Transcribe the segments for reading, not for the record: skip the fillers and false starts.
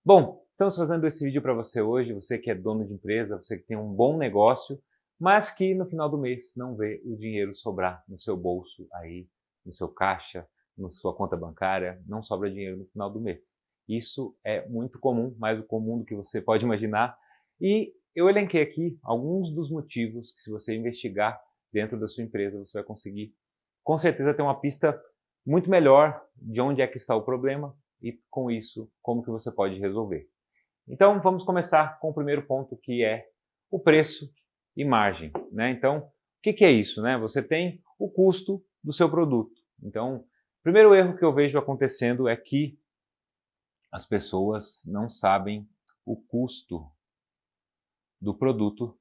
Bom, estamos fazendo esse vídeo para você hoje, você que é dono de empresa, você que tem um bom negócio, mas que no final do mês não vê o dinheiro sobrar no seu bolso aí, no seu caixa, na sua conta bancária, não sobra dinheiro no final do mês. Isso é muito comum, mais comum do que você pode imaginar, e eu elenquei aqui alguns dos motivos que, se você investigar dentro da sua empresa, você vai conseguir, com certeza, ter uma pista muito melhor de onde é que está o problema e, com isso, como que você pode resolver. Então, vamos começar com o primeiro ponto, que é o preço e margem, né? Então, o que é isso, né? Você tem o custo do seu produto. Então, o primeiro erro que eu vejo acontecendo é que as pessoas não sabem o custo do produto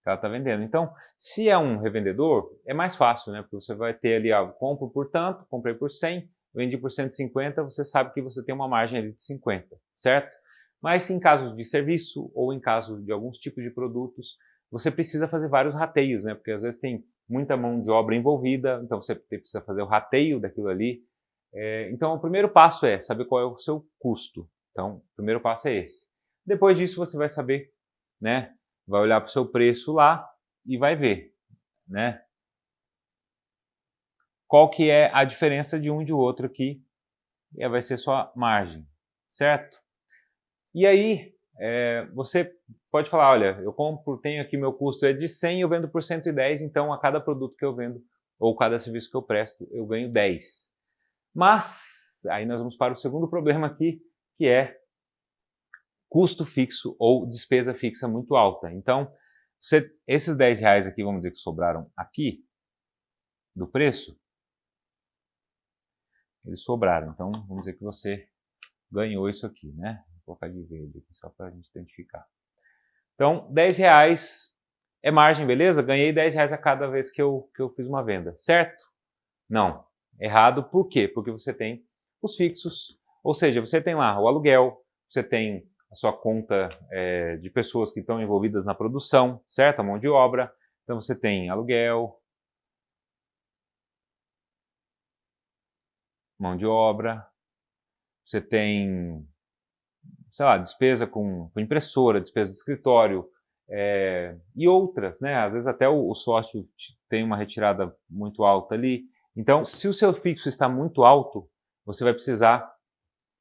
que ela está vendendo. Então, se é um revendedor, é mais fácil, né? Porque você vai ter ali, compro por tanto, comprei por 100, vendi por 150, você sabe que você tem uma margem ali de 50, certo? Mas em casos de serviço ou em caso de alguns tipos de produtos, você precisa fazer vários rateios, né? Porque às vezes tem muita mão de obra envolvida, então você precisa fazer o rateio daquilo ali. Então, o primeiro passo é saber qual é o seu custo. Então, o primeiro passo é esse. Depois disso, você vai saber, né? Vai olhar para o seu preço lá e vai ver, né? Qual que é a diferença de um e de outro aqui, e vai ser sua margem, certo? E aí, você pode falar, olha, eu compro, tenho aqui meu custo é de 100, eu vendo por 110, então a cada produto que eu vendo, ou cada serviço que eu presto, eu ganho 10. Mas, aí nós vamos para o segundo problema aqui, que é custo fixo ou despesa fixa muito alta. Então, esses 10 reais aqui, vamos dizer que sobraram aqui, do preço, eles sobraram. Então, vamos dizer que você ganhou isso aqui, né? Vou colocar de verde aqui só para a gente identificar. Então, 10 reais é margem, beleza? Ganhei 10 reais a cada vez que eu fiz uma venda, certo? Não. Errado, por quê? Porque você tem os fixos, ou seja, você tem lá o aluguel, você tem a sua conta de pessoas que estão envolvidas na produção, certo? A mão de obra. Então, você tem aluguel, mão de obra, você tem, sei lá, despesa com impressora, despesa de escritório, e outras, né? Às vezes até o sócio tem uma retirada muito alta ali. Então, se o seu fixo está muito alto, você vai precisar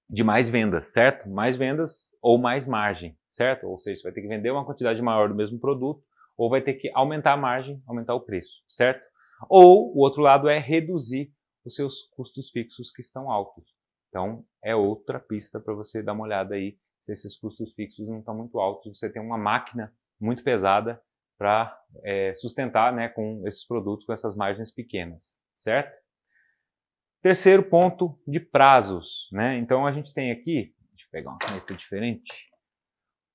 de mais vendas, certo? Mais vendas ou mais margem, certo? Ou seja, você vai ter que vender uma quantidade maior do mesmo produto, ou vai ter que aumentar a margem, aumentar o preço, certo? Ou o outro lado é reduzir os seus custos fixos que estão altos. Então, é outra pista para você dar uma olhada aí, se esses custos fixos não estão muito altos, você tem uma máquina muito pesada para sustentar, né, com esses produtos, com essas margens pequenas, certo? Terceiro ponto, de prazos, né? Então a gente tem aqui, deixa eu pegar uma caneta diferente,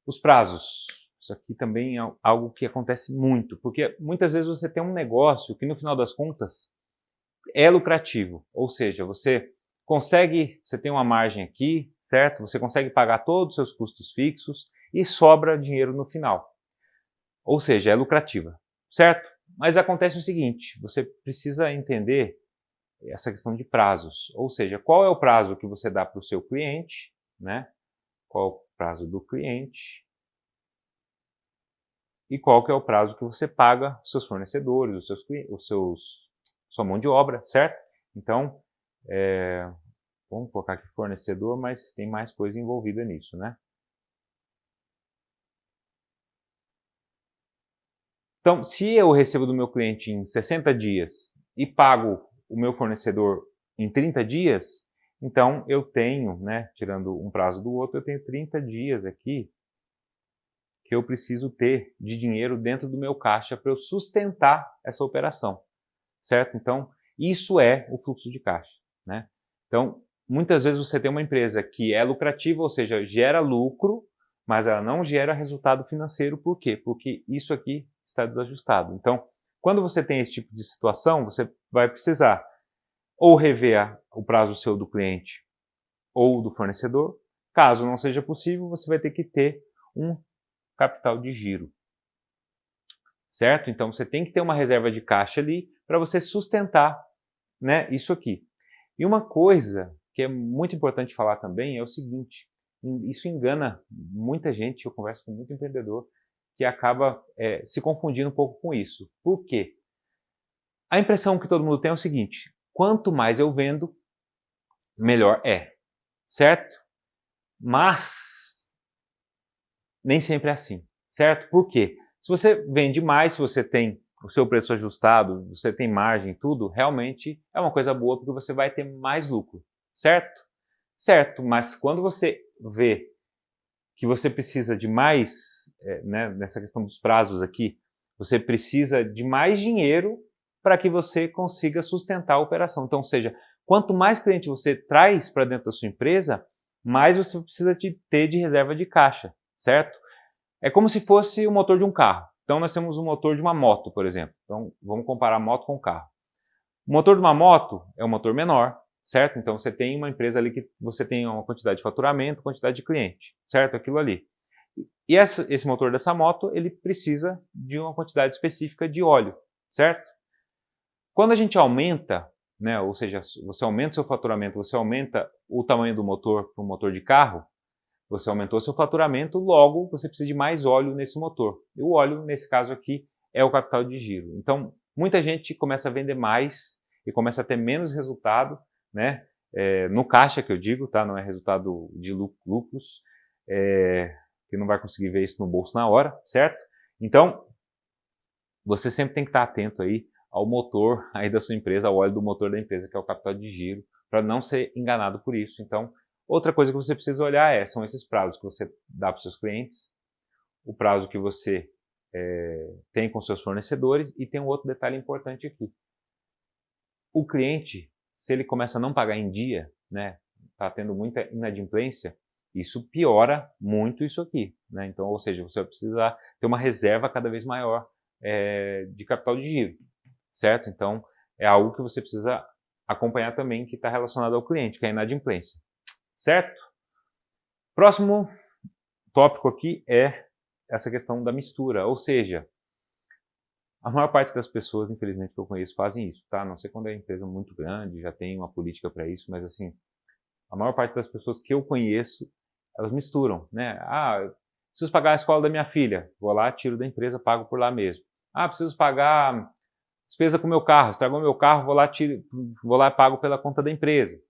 os prazos. Isso aqui também é algo que acontece muito, porque muitas vezes você tem um negócio que no final das contas é lucrativo, ou seja, você tem uma margem aqui, certo? Você consegue pagar todos os seus custos fixos e sobra dinheiro no final. Ou seja, é lucrativa, certo? Mas acontece o seguinte, você precisa entender essa questão de prazos, ou seja, qual é o prazo que você dá para o seu cliente, né? Qual é o prazo do cliente e qual que é o prazo que você paga os seus fornecedores, sua mão de obra, certo? Então, vamos colocar aqui fornecedor, mas tem mais coisa envolvida nisso, né? Então, se eu recebo do meu cliente em 60 dias e pago o meu fornecedor em 30 dias, então eu tenho, né, tirando um prazo do outro, eu tenho 30 dias aqui que eu preciso ter de dinheiro dentro do meu caixa para eu sustentar essa operação, certo? Então, isso é o fluxo de caixa, né? Então, muitas vezes você tem uma empresa que é lucrativa, ou seja, gera lucro, mas ela não gera resultado financeiro. Por quê? Porque isso aqui está desajustado. Então, quando você tem esse tipo de situação, você vai precisar ou rever o prazo seu do cliente ou do fornecedor. Caso não seja possível, você vai ter que ter um capital de giro, certo? Então, você tem que ter uma reserva de caixa ali para você sustentar, né, isso aqui. E uma coisa que é muito importante falar também é o seguinte, Isso engana muita gente, eu converso com muito empreendedor que acaba se confundindo um pouco com isso. Por quê? A impressão que todo mundo tem é o seguinte: quanto mais eu vendo, melhor é, certo? Mas nem sempre é assim, certo? Por quê? Se você vende mais, se você tem o seu preço ajustado, você tem margem, tudo, realmente é uma coisa boa porque você vai ter mais lucro, certo? Certo, mas quando você vê que você precisa de mais, né, nessa questão dos prazos aqui, você precisa de mais dinheiro para que você consiga sustentar a operação. Então, ou seja, quanto mais cliente você traz para dentro da sua empresa, mais você precisa ter de reserva de caixa, certo? É como se fosse o motor de um carro. Então, nós temos o motor de uma moto, por exemplo. Então, vamos comparar a moto com o carro. O motor de uma moto é um motor menor, certo? Então, você tem uma empresa ali que você tem uma quantidade de faturamento, quantidade de cliente, certo? Aquilo ali. E esse motor dessa moto, ele precisa de uma quantidade específica de óleo, certo? Quando a gente aumenta, né, ou seja, você aumenta o seu faturamento, você aumenta o tamanho do motor para um motor de carro, você aumentou seu faturamento, logo você precisa de mais óleo nesse motor. E o óleo, nesse caso aqui, é o capital de giro. Então, muita gente começa a vender mais e começa a ter menos resultado, né? No caixa que eu digo, tá? Não é resultado de lucros, que não vai conseguir ver isso no bolso na hora, certo? Então, você sempre tem que estar atento aí ao motor aí da sua empresa, ao óleo do motor da empresa, que é o capital de giro, para não ser enganado por isso. Então, outra coisa que você precisa olhar são esses prazos que você dá para os seus clientes, o prazo que você tem com seus fornecedores, e tem um outro detalhe importante aqui. O cliente, se ele começa a não pagar em dia, né, está tendo muita inadimplência, isso piora muito isso aqui, né? Então, ou seja, você vai precisar ter uma reserva cada vez maior de capital de giro, certo? Então, é algo que você precisa acompanhar também, que está relacionado ao cliente, que é a inadimplência, certo? Próximo tópico aqui é essa questão da mistura, ou seja, a maior parte das pessoas, infelizmente, que eu conheço fazem isso, tá? Não sei quando é uma empresa muito grande, já tem uma política para isso, mas assim, a maior parte das pessoas que eu conheço, elas misturam, né? Ah, preciso pagar a escola da minha filha, vou lá, tiro da empresa, pago por lá mesmo. Ah, preciso pagar despesa com o meu carro, estragou meu carro, vou lá e pago pela conta da empresa.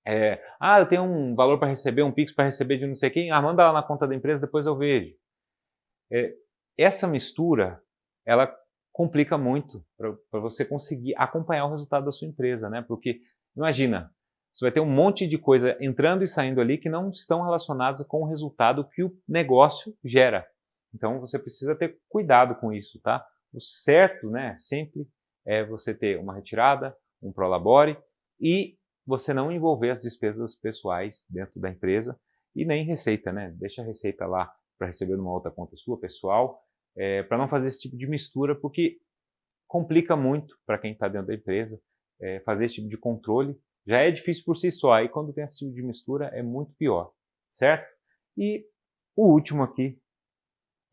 Eu tenho um valor para receber, um Pix para receber de não sei quem, manda lá na conta da empresa, depois eu vejo. Essa mistura, ela complica muito para você conseguir acompanhar o resultado da sua empresa, né? Porque, imagina, você vai ter um monte de coisa entrando e saindo ali que não estão relacionadas com o resultado que o negócio gera. Então, você precisa ter cuidado com isso, tá? O certo, né, sempre é você ter uma retirada, um prolabore e você não envolver as despesas pessoais dentro da empresa e nem receita, né? Deixa a receita lá para receber numa outra conta sua, pessoal, para não fazer esse tipo de mistura, porque complica muito para quem está dentro da empresa fazer esse tipo de controle. Já é difícil por si só, aí quando tem esse tipo de mistura é muito pior, certo? E o último aqui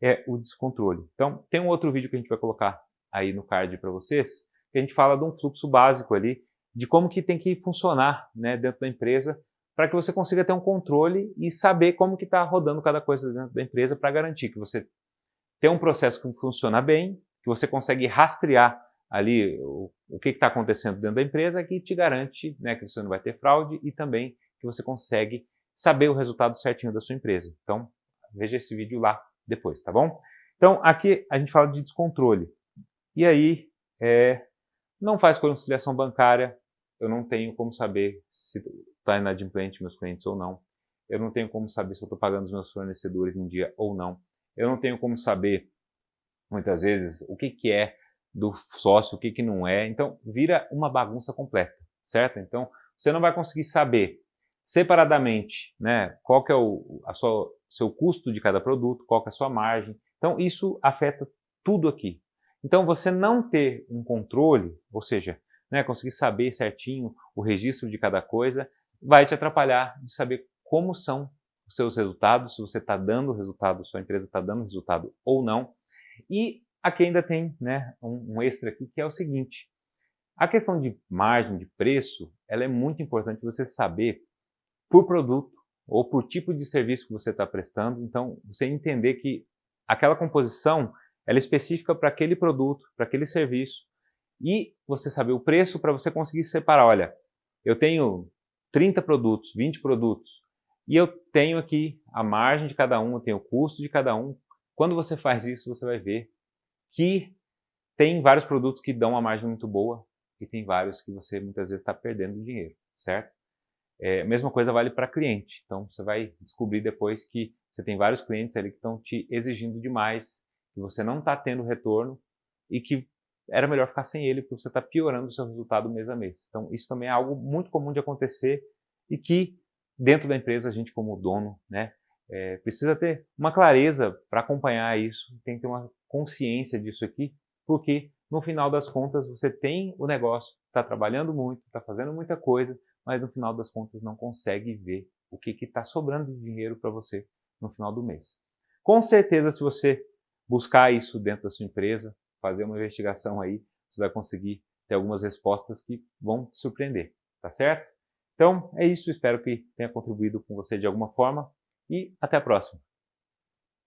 é o descontrole. Então, tem um outro vídeo que a gente vai colocar aí no card para vocês, que a gente fala de um fluxo básico ali, de como que tem que funcionar, né, dentro da empresa, para que você consiga ter um controle e saber como que está rodando cada coisa dentro da empresa, para garantir que você tem um processo que funciona bem, que você consegue rastrear ali o que está acontecendo dentro da empresa, que te garante, né, que você não vai ter fraude e também que você consegue saber o resultado certinho da sua empresa. Então, veja esse vídeo lá depois, tá bom? Então, aqui a gente fala de descontrole. E aí, não faz conciliação bancária, eu não tenho como saber se está inadimplente meus clientes ou não. Eu não tenho como saber se eu estou pagando os meus fornecedores em dia ou não. Eu não tenho como saber, muitas vezes, o que é do sócio, o que não é. Então, vira uma bagunça completa, certo? Então, você não vai conseguir saber separadamente, né, qual que é seu custo de cada produto, qual que é a sua margem. Então, isso afeta tudo aqui. Então, você não ter um controle, ou seja, né, conseguir saber certinho o registro de cada coisa, vai te atrapalhar de saber como são os seus resultados, se você está dando resultado, sua empresa está dando resultado ou não. E aqui ainda tem, né, um extra aqui, que é o seguinte: a questão de margem, de preço, ela é muito importante você saber por produto ou por tipo de serviço que você está prestando. Então, você entender que aquela composição ela é específica para aquele produto, para aquele serviço, e você saber o preço para você conseguir separar. Olha, eu tenho 30 produtos, 20 produtos, e eu tenho aqui a margem de cada um, eu tenho o custo de cada um. Quando você faz isso, você vai ver que tem vários produtos que dão uma margem muito boa e tem vários que você muitas vezes está perdendo dinheiro, certo? A mesma coisa vale para cliente. Então, você vai descobrir depois que você tem vários clientes ali que estão te exigindo demais, que você não está tendo retorno e que era melhor ficar sem ele porque você está piorando o seu resultado mês a mês. Então, isso também é algo muito comum de acontecer e que dentro da empresa a gente como dono, né, precisa ter uma clareza para acompanhar isso, tem que ter uma consciência disso aqui, porque no final das contas você tem o negócio, está trabalhando muito, está fazendo muita coisa, mas no final das contas não consegue ver o que está sobrando de dinheiro para você no final do mês. Com certeza, se você buscar isso dentro da sua empresa, fazer uma investigação aí, você vai conseguir ter algumas respostas que vão te surpreender, tá certo? Então é isso, espero que tenha contribuído com você de alguma forma e até a próxima.